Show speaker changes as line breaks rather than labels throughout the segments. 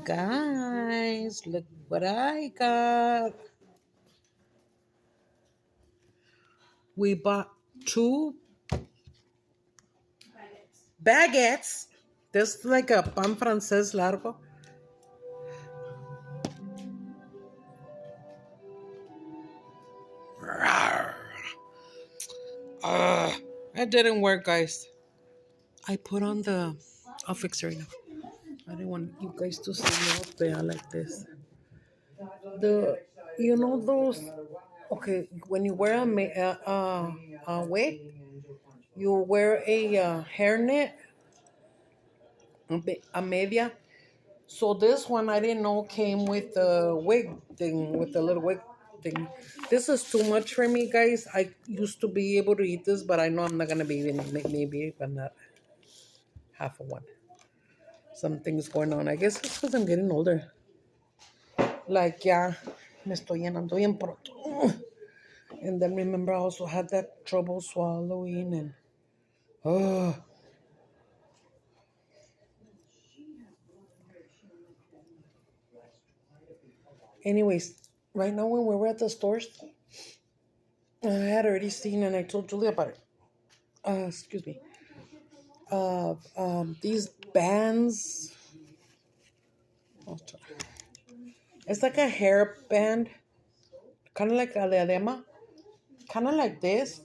Guys, look what I got. We bought two baguettes. This is like a pan francés largo. It didn't work, guys. I put on the. I'll fix it right now. I didn't want you guys to see me up there like this. The, you know those. Okay, when you wear a wig, you wear a hairnet, a media. So this one I didn't know came with the wig thing, with the little wig thing. This is too much for me, guys. I used to be able to eat this, but I know I'm not gonna be even maybe but not half of one. Something's going on. I guess it's because I'm getting older. Like yeah, me estoy llenando bien pronto. And then remember I also had that trouble swallowing and oh. Anyways, right now when we were at the stores, I had already seen and I told Julia about it. Excuse me. These bands. It's like a hair band, kind of like a diadema, kind of like this,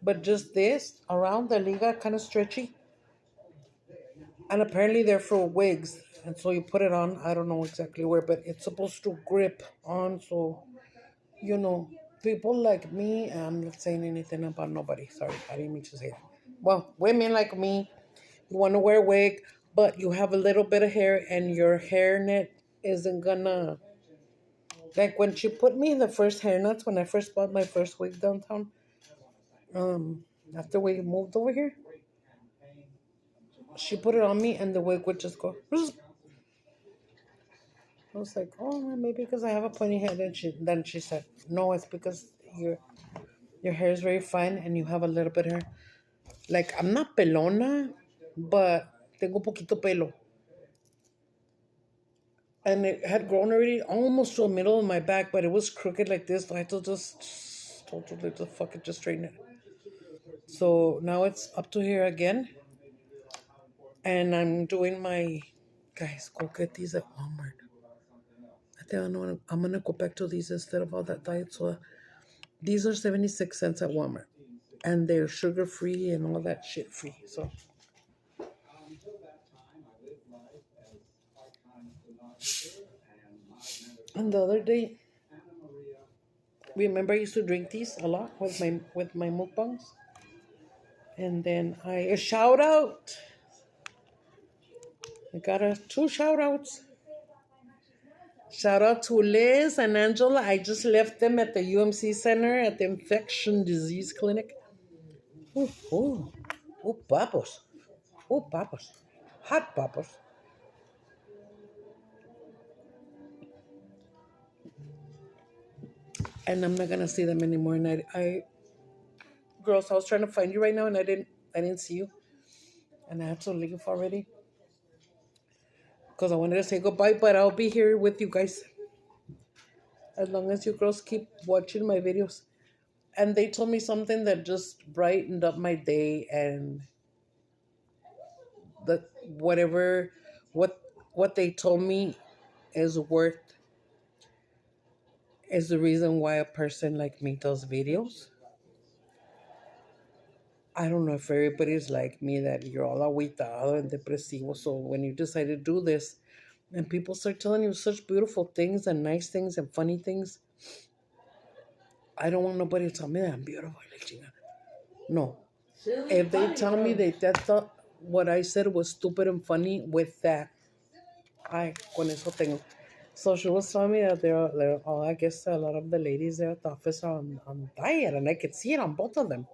but just this around the liga, kind of stretchy. And apparently they're for wigs, and so you put it on. I don't know exactly where, but it's supposed to grip on. So you know, people like me. I'm not saying anything about nobody. Sorry, I didn't mean to say that. Well, women like me, you want to wear a wig, but you have a little bit of hair, and your hairnet isn't gonna. Like when she put me in the first hairnets when I first bought my first wig downtown. After we moved over here, she put it on me, and the wig would just go. I was like, oh, maybe because I have a pointy head. And then she said, no, it's because your hair is very fine and you have a little bit of hair. Like I'm not pelona, but tengo poquito pelo. And it had grown already almost to the middle of my back, but it was crooked like this. So I had to just told you to fuck it, just straighten it. So now it's up to here again. And I'm doing my guys, go get these at Walmart. I think I'm gonna go back to these instead of all that diet soda. These are 76 cents at Walmart. And they're sugar free and all that shit free. So and the other day, remember I used to drink these a lot with my mukbangs. And then a shout out. I got two shout outs. Shout out to Liz and Angela. I just left them at the UMC Center at the Infection Disease Clinic. Ooh, ooh, ooh, papas. Ooh, papas. Hot papas. And I'm not gonna see them anymore. And girls, I was trying to find you right now, and I didn't see you, and I had to leave already because I wanted to say goodbye. But I'll be here with you guys as long as you girls keep watching my videos. And they told me something that just brightened up my day, and that whatever what they told me is the reason why a person like me does videos. I don't know if everybody's like me, that you're all aguitado and depresivo. So when you decide to do this and people start telling you such beautiful things and nice things and funny things, I don't want nobody to tell me that I'm beautiful. No. If they tell me that thought what I said was stupid and funny, with that, con eso tengo. So she was telling me that I guess a lot of the ladies there at the office are on diet, and I could see it on both of them.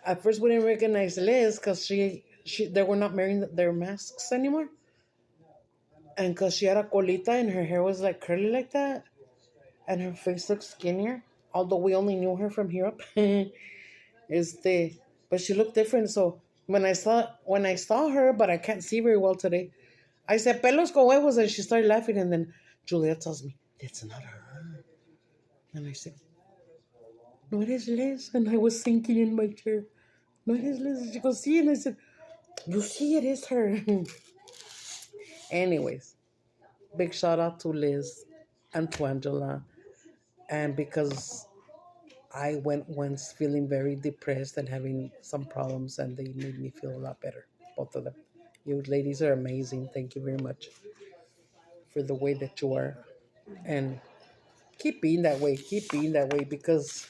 At first, we didn't recognize Liz because they were not wearing their masks anymore, and because she had a colita and her hair was like curly like that, and her face looked skinnier. Although we only knew her from here up, but she looked different. So when I saw her, but I can't see very well today, I said, pelos con huevos, and she started laughing. And then Juliet tells me, that's not her. And I said, no, it is Liz. And I was sinking in my chair. No, it is Liz. She goes, see? And I said, you see, it is her. Anyways, big shout out to Liz and to Angela. And because I went once feeling very depressed and having some problems, and they made me feel a lot better, both of them. You ladies are amazing. Thank you very much for the way that you are. And keep being that way. Keep being that way because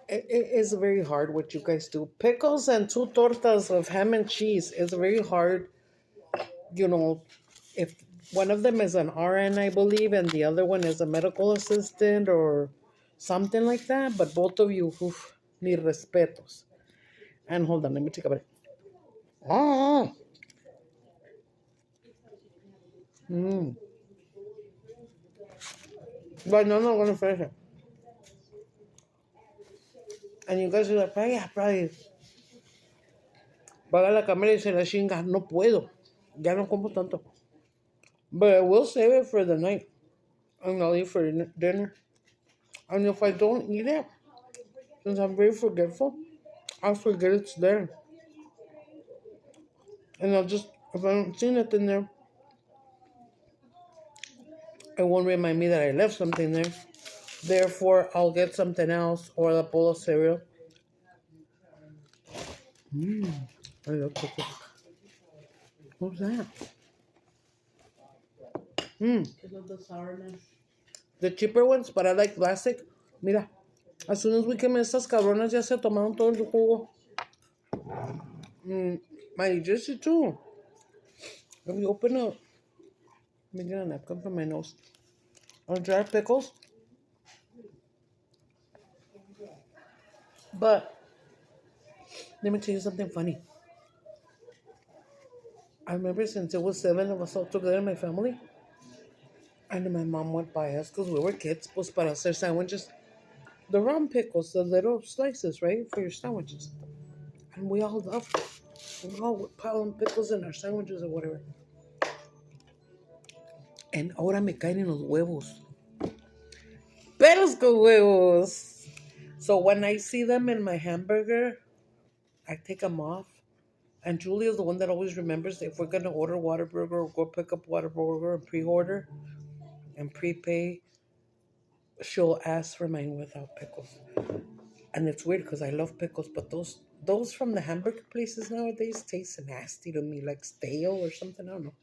it is very hard what you guys do. Pickles and two tortas of ham and cheese is very hard. You know, if one of them is an RN, I believe, and the other one is a medical assistant or something like that. But both of you, oof, need respetos. And hold on, let me take a break. Oh, but no, I'm gonna finish it. And you guys are like, probably, paga la cámara y se la chinga. No puedo. Ya no como tanto. But I will save it for the night. And I'll eat for dinner. And if I don't eat it, since I'm very forgetful, I'll forget it's there. And I'll just, if I don't see nothing there, it won't remind me that I left something there. Therefore, I'll get something else or a bowl of cereal. I love cookies. What's that? The sourness. The cheaper ones, but I like plastic. Mira, as soon as we came, estas cabronas ya se tomaron todo el jugo. My Jesse too. Let me open up. Let me get a napkin from my nose. On dry pickles. But let me tell you something funny. I remember since it was 7 of us all together in my family, and my mom went by us because we were kids, pues para hacer sandwiches. The round pickles, the little slices, right, for your sandwiches. And we all loved it. We all would pile pickles in our sandwiches or whatever. And ahora me caen en los huevos. Pelos con huevos. So when I see them in my hamburger, I take them off. And Julie is the one that always remembers if we're going to order Whataburger or go pick up Whataburger and pre-order and prepay, she'll ask for mine without pickles. And it's weird because I love pickles, but those from the hamburger places nowadays taste nasty to me, like stale or something. I don't know.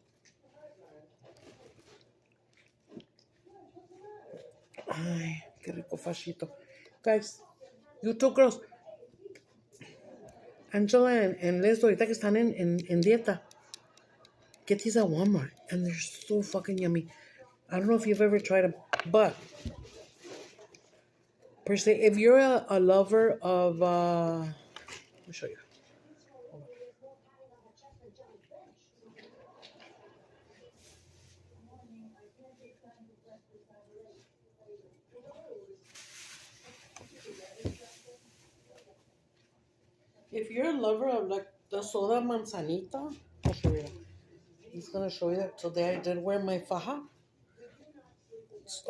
Ay, qué rico fashito. Guys, you two girls, Angela and Liz, ahorita que están en dieta, get these at Walmart, and they're so fucking yummy. I don't know if you've ever tried them, but per se, if you're a lover of, let me show you. If you're a lover of like the soda manzanita, I'll show you. He's gonna show you that today I did wear my faja.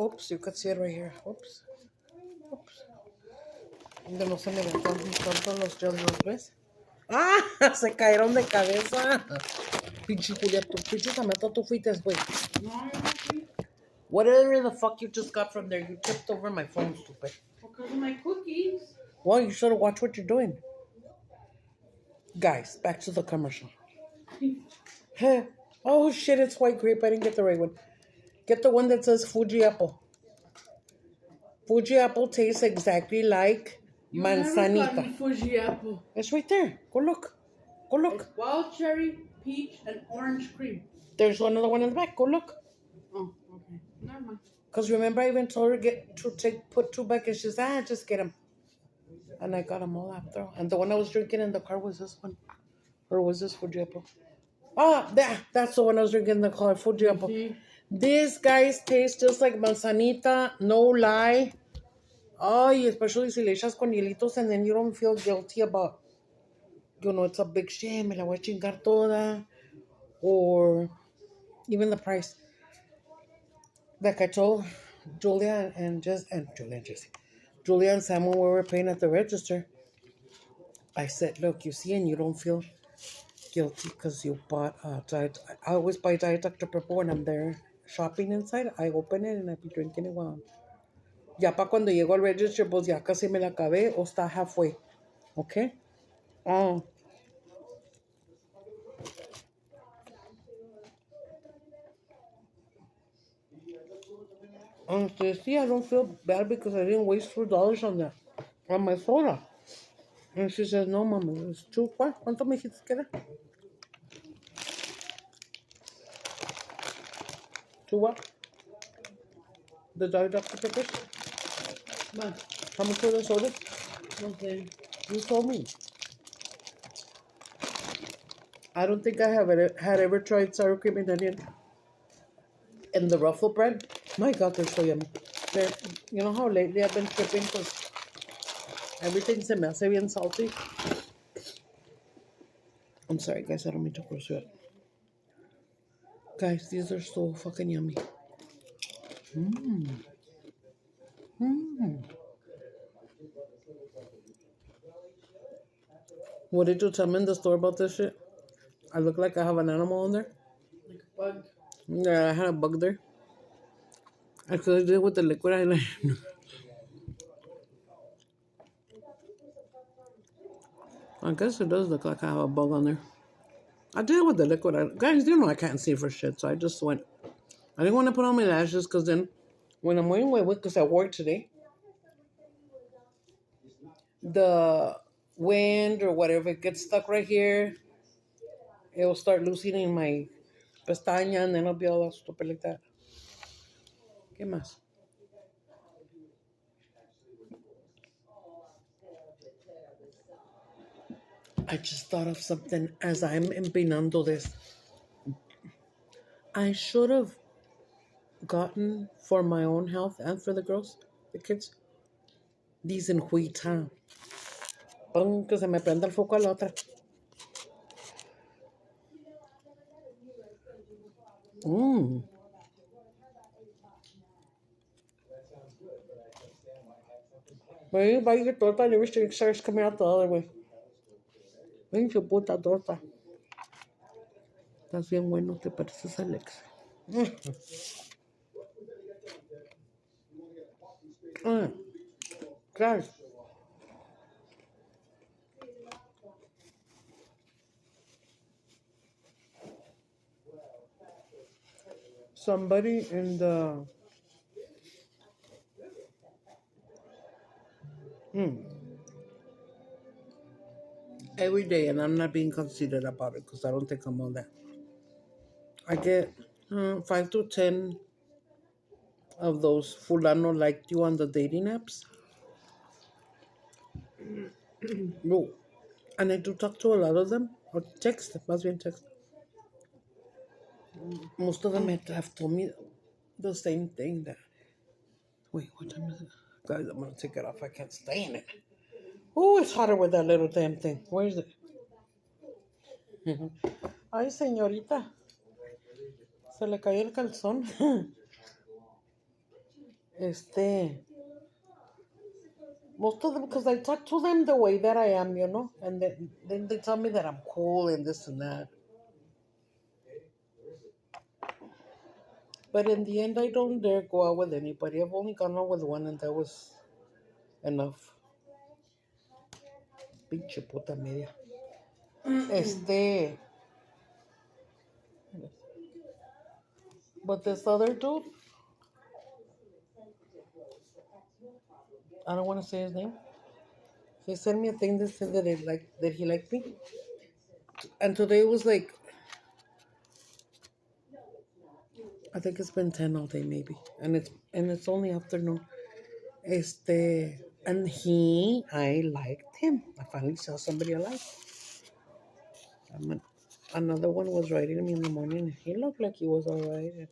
Oops, you could see it right here. Oops. Donde no se me ven tanto los gelos, ¿ves? ¡Ah! Se cayeron de cabeza. Pinche Julia, tu pinche Samantha, tú fuiste, güey. Whatever the fuck you just got from there, you tipped over my phone, stupid.
Because of my cookies.
Well, you should have watched what you're doing. Guys, back to the commercial. Oh shit, it's white grape. I didn't get the right one. Get the one that says Fuji apple. Fuji apple tastes exactly like manzanita.
Fuji apple.
It's right there. Go look. Go look.
It's wild cherry, peach, and orange cream.
There's another one in the back. Go look.
Oh, okay. Never mind.
Because remember, I even told her put 2 back, and she said, just get them. And I got them all after. And the one I was drinking in the car was this one. Or was this Fuji apple? Ah, that's the one I was drinking in the car, Fuji apple.
Mm-hmm.
These guys taste just like manzanita, no lie. Oh, especially si le echas con hielitos, and then you don't feel guilty about, it's a big shame, me la voy a chingar toda. or even the price. Like I told Julia and Jesse, Julia and Sam when we were paying at the register, I said, look, you see, and you don't feel guilty because you bought diet. I always buy Diet Dr. Pepper when I'm there shopping inside. I open it and I be drinking it while. Ya para cuando llego al register, pues ya casi me la acabé o está halfway. Okay? Oh, see, I don't feel bad because I didn't waste $2 on that, on my soda. And she says, no, mama, it's too far. ¿Cuánto me dijiste que era? To what? The Diet Dr. Peppers?
But,
How much for the soda?
okay.
You told me. I don't think I have had ever tried sour cream and onion and the Ruffle bread. My God, they're so yummy. They're, you know how lately I've been tripping because everything se me hace bien salty. I'm sorry, guys. I don't mean to gross you up. Guys, these are so fucking yummy. Mmm. Mmm. What did you tell me in the store about this shit? I look like I have an animal in there.
Like a bug.
Yeah, I had a bug there. I could have did it with the liquid eyeliner. I guess it does look like I have a bug on there. I did it with the liquid eyeliner. Guys, you know I can't see for shit, so I just went. I didn't want to put on my lashes because then when I'm wearing my wig, because I wore it today, the wind or whatever gets stuck right here, it will start loosening my pestaña and then it'll be all stupid like that. ¿Qué más? I just thought of something as I'm empinando this. I should have gotten for my own health and for the girls, the kids, these in wheat, huh? Pum, que se me prenda el foco a la otra. Mmm. When you buy your torta, everything starts coming out the other way. Ven, su puta torta. Estás bien bueno, te pareces a Alex. Guys, somebody in the every day, and I'm not being conceited about it because I don't think I'm all that. I get 5 to 10 of those fulano liked you on the dating apps. No, and I do talk to a lot of them or text, must be in text. Most of them have told me the same thing. That wait, what time is it? Guys, I'm gonna take it off. I can't stay in it. Oh, it's hotter with that little damn thing. Where is it? Ay, señorita. Se le cayó el calzón. Este. Most of them, because I talk to them the way that I am, you know? And then they tell me that I'm cool and this and that. But in the end, I don't dare go out with anybody. I've only gone out with one, and that was enough. Pinche puta media. Este. But this other dude, I don't want to say his name. He sent me a thing that said that he liked me. And today was like, I think it's been 10 all day maybe. And it's only afternoon. Este. And I liked him. I finally saw somebody I liked. Another one was writing me in the morning. He looked like he was alright.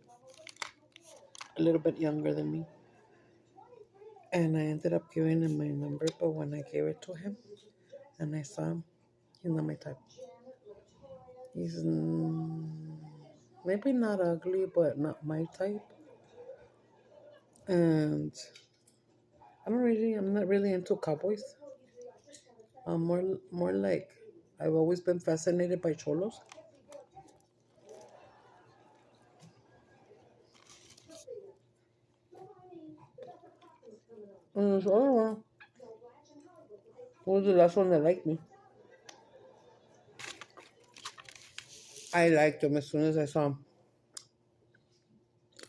A little bit younger than me. And I ended up giving him my number, but when I gave it to him and I saw him, he's not my type. He's Maybe not ugly, but not my type. And I'm not really into cowboys. I'm more like I've always been fascinated by cholos. And so, who was the last one that liked me? I liked him as soon as I saw him.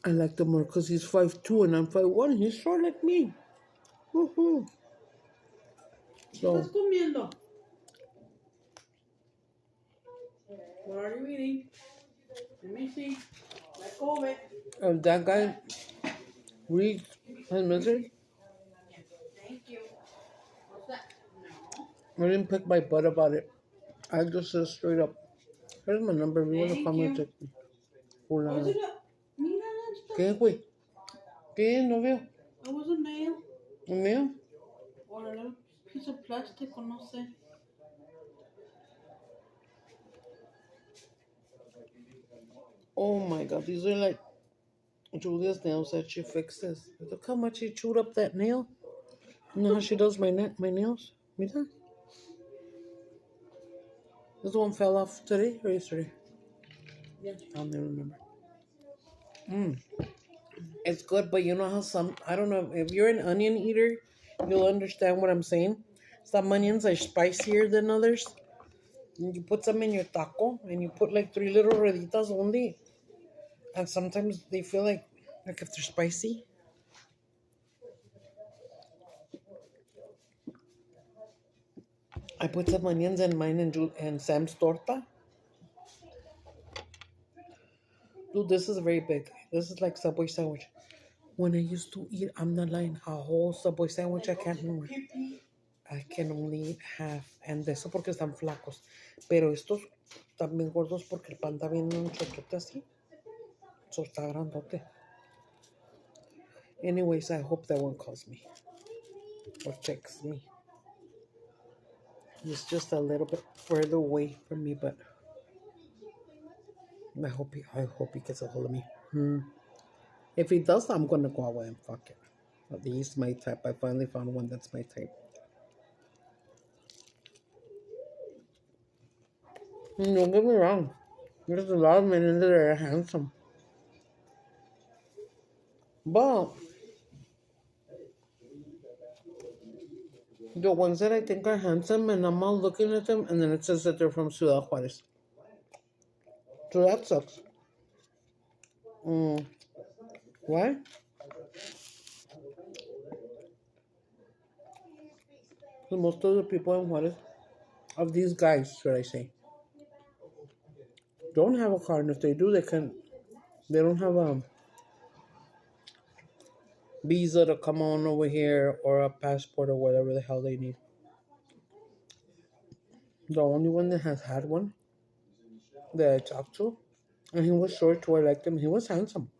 I liked him more because he's 5'2" and I'm 5'1". He's short like me. Woohoo.
¿Qué estás
So,
comiendo? What are you eating? Let me see. Let go of it.
if that guy reads his message,
Thank you. What's that?
I didn't pick my butt about it. I just said straight up, here's my number. If you want to call
Thank
me,
you.
text me.
Was
Fulano.
it a... Mira, that's
¿Qué, güey? ¿Qué? No veo.
It was a nail.
¿Un mío?
Or a little piece of plastic, o no sé.
Oh my god, these are like Julia's nails that she fixes. Look how much she chewed up that nail. You know how she does my nails? Mira. This one fell off today or yesterday?
Yeah.
I don't even remember. It's good, but you know how I don't know, if you're an onion eater, you'll understand what I'm saying. Some onions are spicier than others. And you put some in your taco, and you put like 3 little reditas only. And sometimes they feel like if they're spicy. I put some onions in mine and Sam's torta. Dude, this is very big. This is like Subway sandwich. When I used to eat, I'm not lying, a whole Subway sandwich, I can't remember. I can only eat half. And de eso porque están flacos. Pero estos están bien gordos porque el pan está bien chochote así. So está grandote. Anyways, I hope that one calls me. Or texts me. It's just a little bit further away from me, but I hope he gets a hold of me. If he does, I'm gonna go away and fuck it. But he's my type. I finally found one that's my type. Don't get me wrong. There's a lot of men in there that are handsome. But the ones that I think are handsome, and I'm all looking at them, and then it says that they're from Ciudad Juarez. So that sucks. Why? Because most of the people in Juarez, of these guys, should I say, don't have a car, and if they do, they don't have a visa to come on over here or a passport or whatever the hell they need. The only one that has had one that I talked to, and he was short too. I liked him. He was handsome.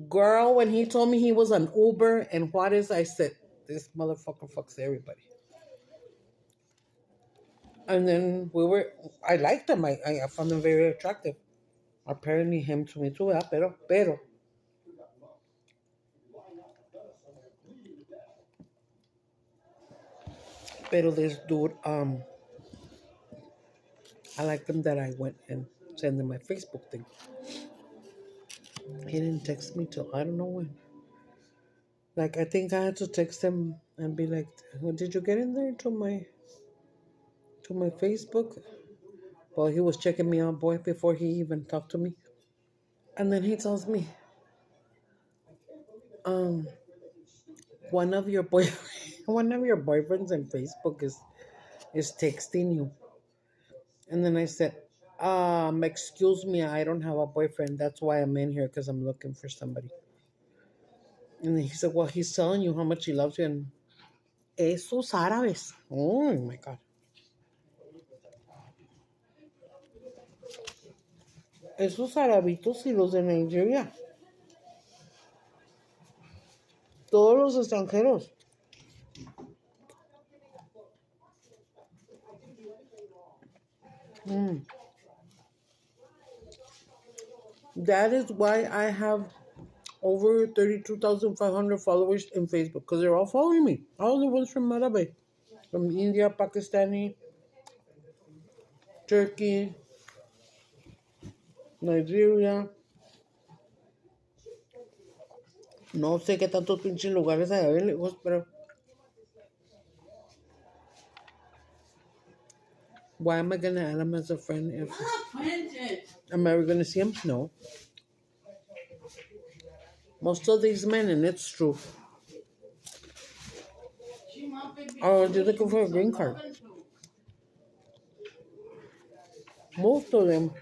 Girl, when he told me he was an Uber and Juarez, I said, this motherfucker fucks everybody. And then I liked him. I found him very attractive. Apparently him to me too, pero this dude, I liked him that I went and sent him my Facebook thing. He didn't text me till I don't know when. Like I think I had to text him and be like, "Well, did you get in there to my Facebook?" Well, he was checking me out, boy, before he even talked to me. And then he tells me, um, one of your boy, one of your boyfriends on Facebook is texting you. And then I said, excuse me, I don't have a boyfriend. That's why I'm in here because I'm looking for somebody. And then he said, well, he's telling you how much he loves you. And esos árabes. Oh my God. Esos arabitos y los de Nigeria. Todos los extranjeros. Mm. That is why I have over 32,500 followers in Facebook because they're all following me. All the ones from Marabe, from India, Pakistani, Turkey, Nigeria. No sé qué tantos pinches lugares hay bien lejos, pero why am I gonna add him as a friend if am I ever gonna see him? No. Most of these men, and it's true, are just looking for a green card. Most of them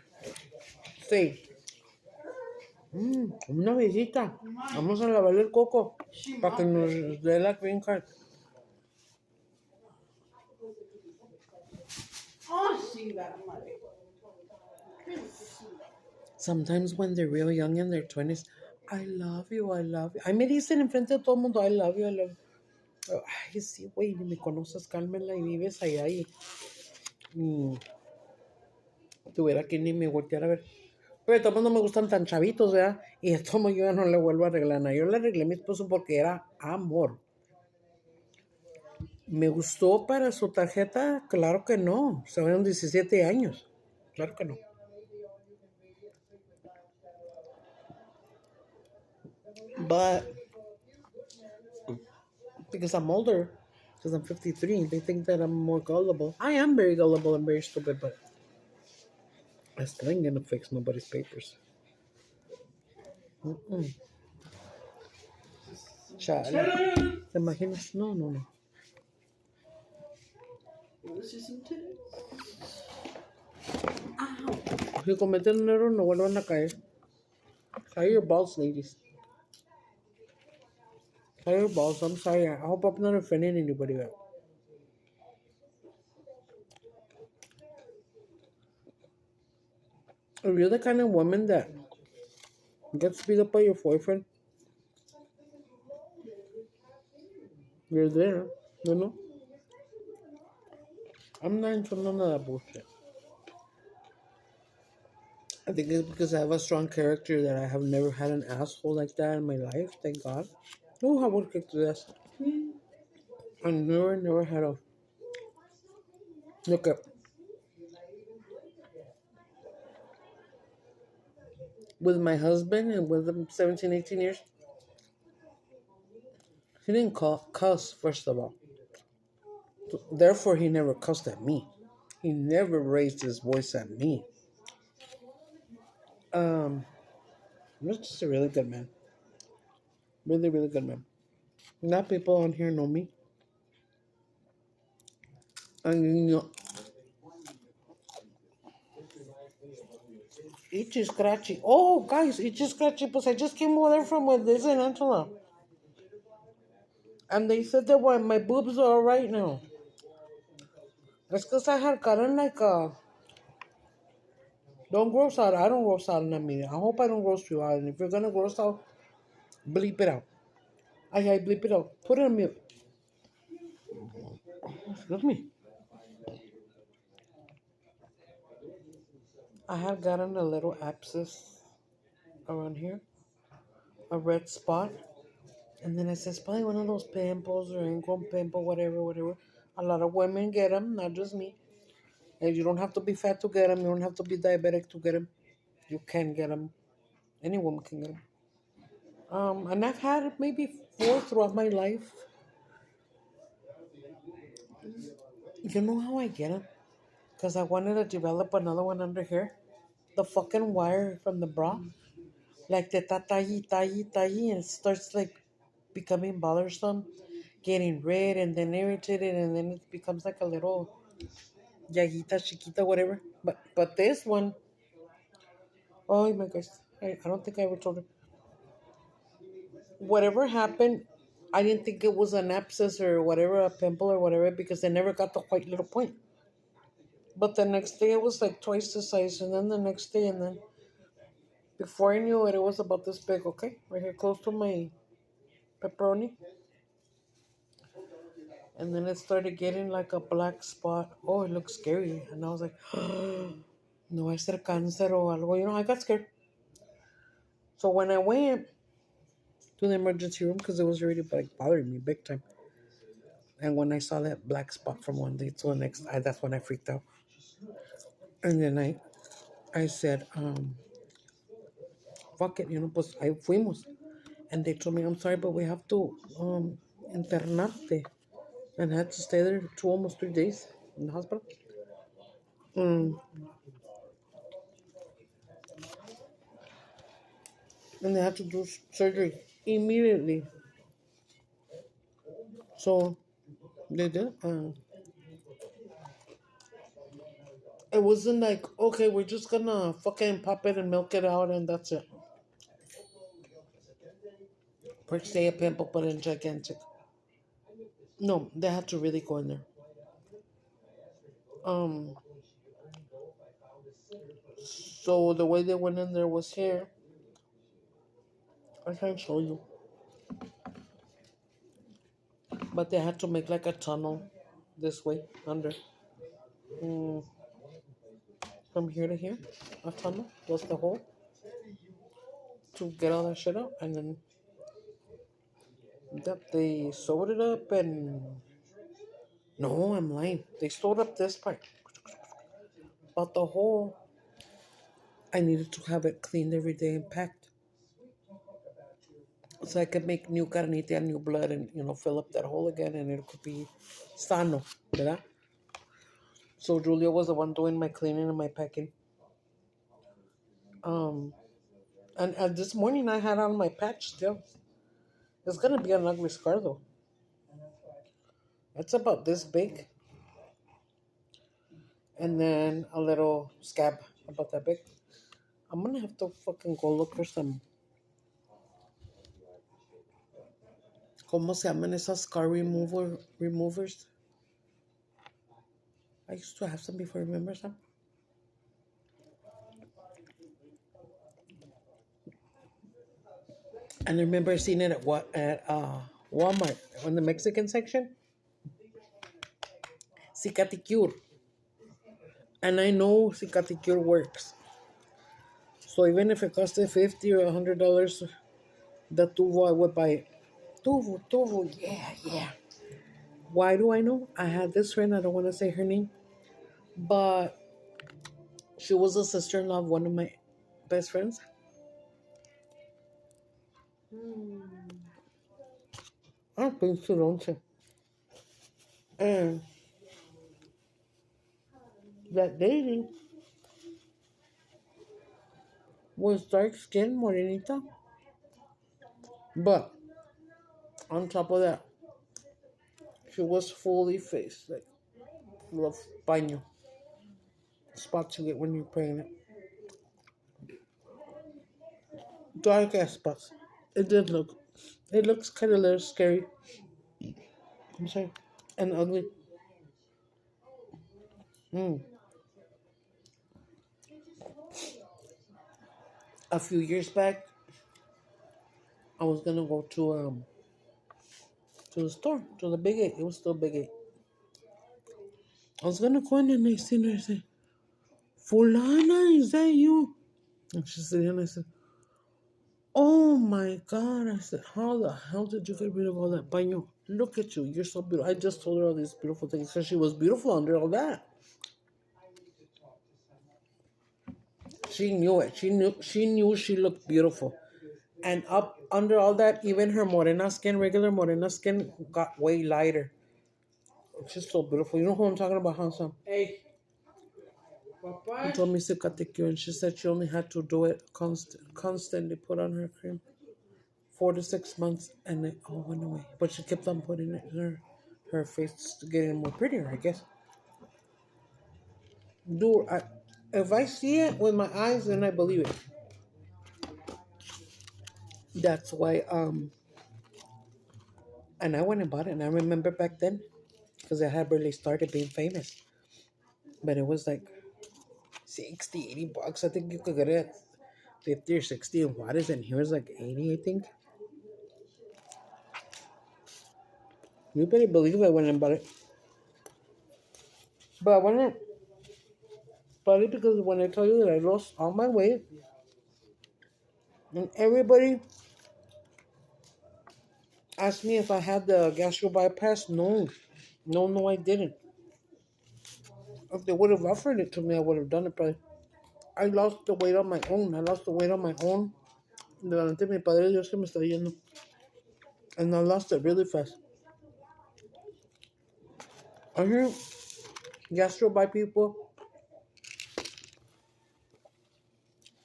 say, una visita, vamos a lavarle el coco para que nos dé la green card. Sometimes when they're real young in their 20s, I love you, I love you. Ay, me dicen enfrente de todo el mundo, I love you, I love you. Pero, ay, sí, güey, ni me conoces, cálmela y vives allá y tuviera que ni me voltear a ver. Pero de todos modos no me gustan tan chavitos, ¿verdad? Y de todos modos yo ya no le vuelvo a arreglar nada. Yo le arreglé a mi esposo porque era amor. ¿Me gustó para su tarjeta? Claro que no. Se fueron 17 años. Claro que no. But because I'm older, because I'm 53, they think that I'm more gullible. I am very gullible and very stupid, but I still ain't gonna fix nobody's papers. Chale. ¿Te imaginas? No, no, no. Si cometen un error, no vuelvan a caer. Tie your balls, ladies. Tie your balls. I'm sorry. I hope I'm not offending anybody. But if you're the kind of woman that gets beat up by your boyfriend, you're there. You know? I'm not into none of that bullshit. I think it's because I have a strong character that I have never had an asshole like that in my life. Thank God. No, I would kick to this. I never had a look up with my husband and with him 17, 18 years. He didn't cuss, first of all. Therefore, he never cussed at me. He never raised his voice at me. He's just a really good man. Really, really good man. Not people on here know me. And you know, itchy scratchy. Oh, guys, itchy scratchy. Pues I just came over there from with this and Angela. And they said that my boobs are alright now. It's because I had gotten like a. Don't gross out. I don't gross out in that meeting. I hope I don't gross you out. And if you're gonna gross out, bleep it out. I bleep it out. Put it on mute. Excuse me. I had gotten a little abscess around here, a red spot. And then I said, it's probably one of those pimples or ingrown pimple, whatever, whatever. A lot of women get them, not just me. And you don't have to be fat to get them. You don't have to be diabetic to get them. You can get them. Any woman can get them. And I've had maybe 4 throughout my life. You know how I get them? Because I wanted to develop another one under here. The fucking wire from the bra. Like the tayi, and it starts like becoming bothersome, getting red and then irritated, and then it becomes like a little llaguita chiquita, whatever. But this one, oh my gosh, I don't think I ever told her. Whatever happened, I didn't think it was an abscess or whatever, a pimple or whatever, because I never got the white little point. But the next day it was like twice the size, and then the next day, and then before I knew it, it was about this big, okay? Right here, close to my pepperoni. And then it started getting like a black spot. Oh, it looked scary. And I was like, no va a ser cáncer o algo. I got scared. So when I went to the emergency room, because it was already like bothering me big time. And when I saw that black spot from one day to the next, that's when I freaked out. And then I said, fuck it, pues ahí fuimos. And they told me, I'm sorry, but we have to internarte. And I had to stay there almost 3 days in the hospital. Mm. And they had to do surgery immediately. So they did. It wasn't like, okay, we're just gonna fucking pop it and milk it out and that's it. Per se a pimple, but in gigantic. No, they had to really go in there. Um, so the way they went in there was here. I can't show you, but they had to make like a tunnel this way under. Mm, from here to here, a tunnel was the hole to get all that shit out, and then that they sewed it up and no, I'm lying. They sewed up this part, but the hole I needed to have it cleaned every day and packed. So I could make new carnita and new blood and, fill up that hole again and it could be sano, ¿verdad? So Julia was the one doing my cleaning and my packing. Um, and this morning I had on my patch still. It's gonna be an ugly scar though. It's about this big. And then a little scab about that big. I'm gonna have to fucking go look for some. ¿Cómo se llaman esas scar removers? I used to have some before, remember some? And I remember seeing it at Walmart on the Mexican section. Cicaticure. And I know Cicaticure works. So even if it costed $50 or $100, the tubo I would buy it. Tubo, yeah. Why do I know? I had this friend, I don't want to say her name, but she was a sister-in-law of one of my best friends. I think so, don't you? And that lady was dark skin, morenita. But on top of that, she was fully faced, like full of paño. Spots you get when you're pregnant. Dark ass spots. It looks kind of a little scary. I'm sorry. And ugly. Mm. A few years back, I was gonna go to the store, to the Big Eight. It was still Big Eight. I was gonna go in and I seen her. I said, Fulana, is that you? And she said, and I said, oh my God. I said, how the hell did you get rid of all that paño? Look at you. You're so beautiful. I just told her all these beautiful things because she was beautiful under all that. She knew it. She knew she looked beautiful. And up under all that, even her morena skin, regular morena skin, got way lighter. She's so beautiful. You know who I'm talking about, handsome?
Hey,
She
Papa.
told me cicatricure, and she said she only had to do it constantly, put on her cream, 4 to 6 months, and it all went away. But she kept on putting it in her face, getting more prettier, I guess. Dude, if I see it with my eyes, then I believe it. That's why, and I went and bought it, and I remember back then, because I had barely started being famous, but it was like 60, $80. I think you could get it at 50 or 60 in Juarez, and here was like 80, I think. You better believe I went and bought it. But I went and bought it because when I tell you that I lost all my weight, and everybody asked me if I had the gastro bypass. No, no, I didn't. If they would have offered it to me, I would have done it. But I lost the weight on my own. I lost the weight on my own. Delante de mi padre Dios que me está yendo. And I lost it really fast. I hear gastro by people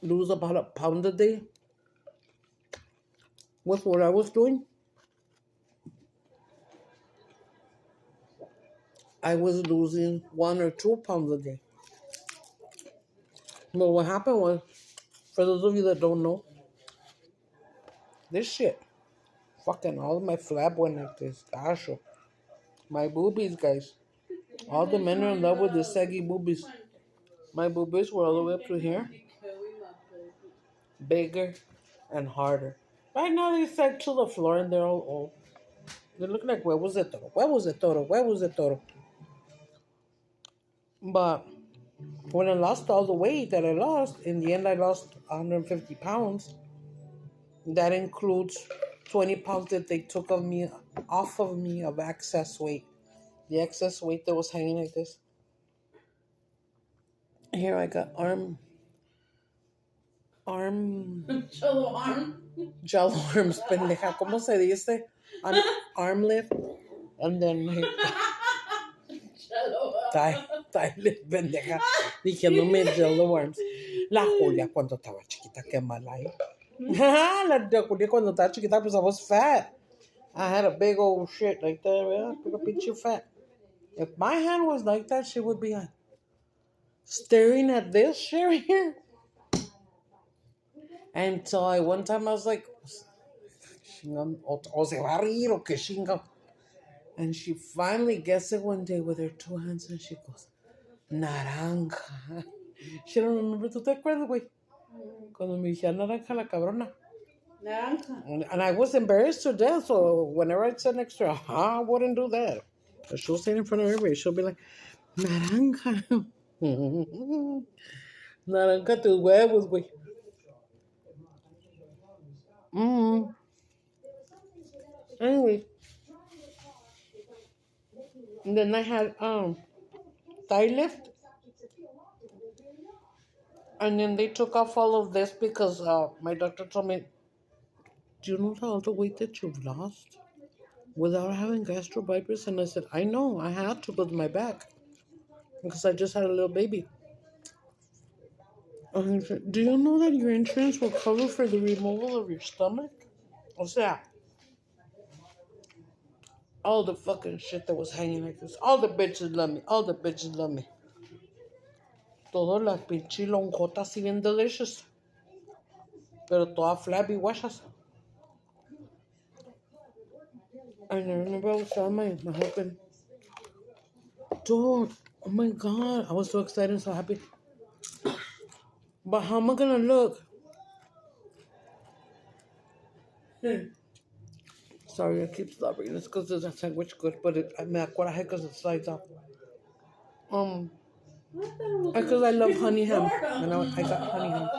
lose about a pound a day. With what I was doing, I was losing 1 or 2 pounds a day. But what happened was, for those of you that don't know, this shit, fucking all of my flab went like this. Gosh, my boobies, guys. All the men are in love with the saggy boobies. My boobies were all the way up to here, bigger and harder. Right now they sag to the floor and they're all old. They look like huevos de toro, huevos de toro, huevos de toro. But when I lost all the weight that I lost, in the end I lost 150 pounds. That includes 20 pounds that they took off of me of excess weight. The excess weight that was hanging like this. Here I got arm,
Jello arm.
gel arms, pendeja. ¿Cómo se dice? An arm lift. And then
Jello
thigh lift, pendeja. Diciéndome jello arms. La Julia cuando estaba chiquita, qué mala, ¿eh? La Julia cuando estaba chiquita, pues I was fat. I had a big old shit like that. Yeah, big old bitch, you fat. If my hand was like that, she would be staring at this shit here. And so one time I was like, o se va a reír o que chinga. And she finally gets it one day with her 2 hands and she goes, naranja. She don't remember. ¿Tú te acuerdas, güey? Cuando me decía naranja la cabrona.
Naranja.
And I was embarrassed to death. So whenever I sat next to her, I wouldn't do that. But she'll stand in front of everybody. She'll be like, naranja. Naranja tus huevos, güey. Anyway. And then I had thigh lift. And then they took off all of this because my doctor told me, do you know all the weight that you've lost without having gastro bypass? And I said, I know, I had to go to my back because I just had a little baby. And he said, do you know that your insurance will cover for the removal of your stomach? O sea, all the fucking shit that was hanging like this. All the bitches love me. All the bitches love me. Todas las pinches lonjotas así bien delicious. Pero todas flabby guachas. And I remember I was telling my husband, dude, oh my God, I was so excited and so happy. But how am I gonna look? Sorry, I keep slobbering. It's because there's a sandwich good, but me da coraje because it slides off. Because I love honey ham, and I got honey ham.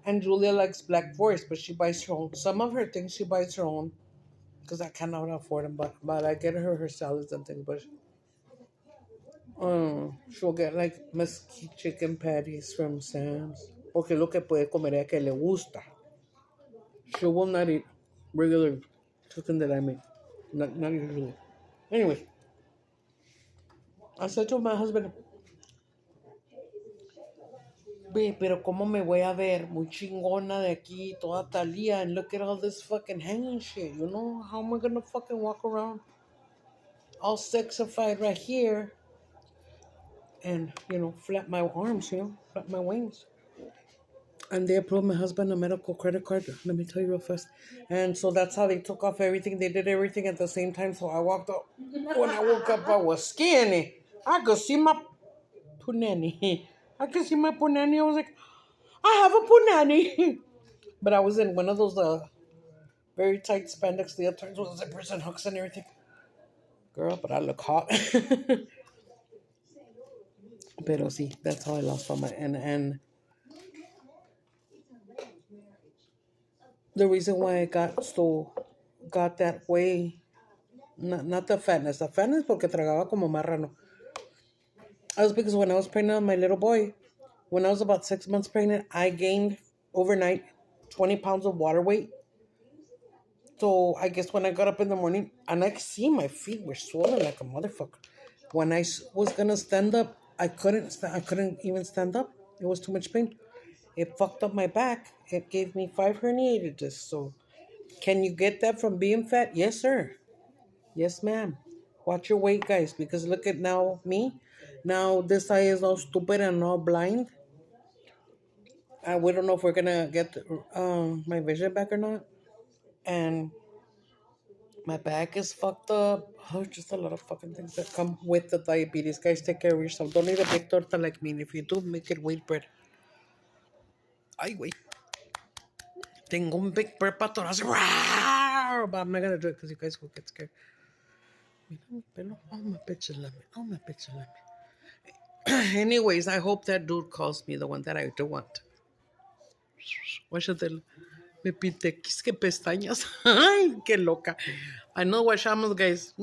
And Julia likes Black Forest, but she buys her own. Some of her things she buys her own, because I cannot afford them. But I get her salads and things. But she'll get like mesquite chicken patties from Sam's. Porque lo que puede comer es que le gusta. She will not eat regular chicken that I make. Not usually. Anyway, I said to my husband, ve, pero cómo me voy a ver muy chingona de aquí, toda talía, and look at all this fucking hanging shit. You know, how am I gonna fucking walk around all sexified right here and, flap my arms, flap my wings? And they approved my husband a medical credit card. Let me tell you real fast. And so that's how they took off everything. They did everything at the same time. So I walked up. When I woke up, I was skinny. I could see my punani. I could see my punani. I was like, I have a punani. But I was in one of those very tight spandex leotards with zippers and hooks and everything. Girl, but I look hot. Pero sí, that's how I lost all my and the reason why I got that way, not the fatness porque tragaba como marrano. I was because when I was pregnant with my little boy, when I was about 6 months pregnant, I gained overnight 20 pounds of water weight. So I guess when I got up in the morning and I could see my feet were swollen like a motherfucker. When was gonna stand up, I couldn't even stand up. It was too much pain. It fucked up my back. It gave me 5 herniated discs. So can you get that from being fat? Yes, sir. Yes, ma'am. Watch your weight, guys, because look at now me. Now this eye is all stupid and all blind. We don't know if we're gonna get my vision back or not. And my back is fucked up. Oh, just a lot of fucking things that come with the diabetes. Guys, take care of yourself. Don't eat a big torta like me. And if you do, make it wheat bread. Ay, güey. Tengo un big bread patorras. But I'm not gonna do it because you guys will get scared. Mira mi pelo. Oh, my bitch lame. Oh, my bitch lame. Anyways, I hope that dude calls me, the one that I do want. Guáchate, me pinté quisque pestañas. Ay, qué loca. I know guachamos, guys.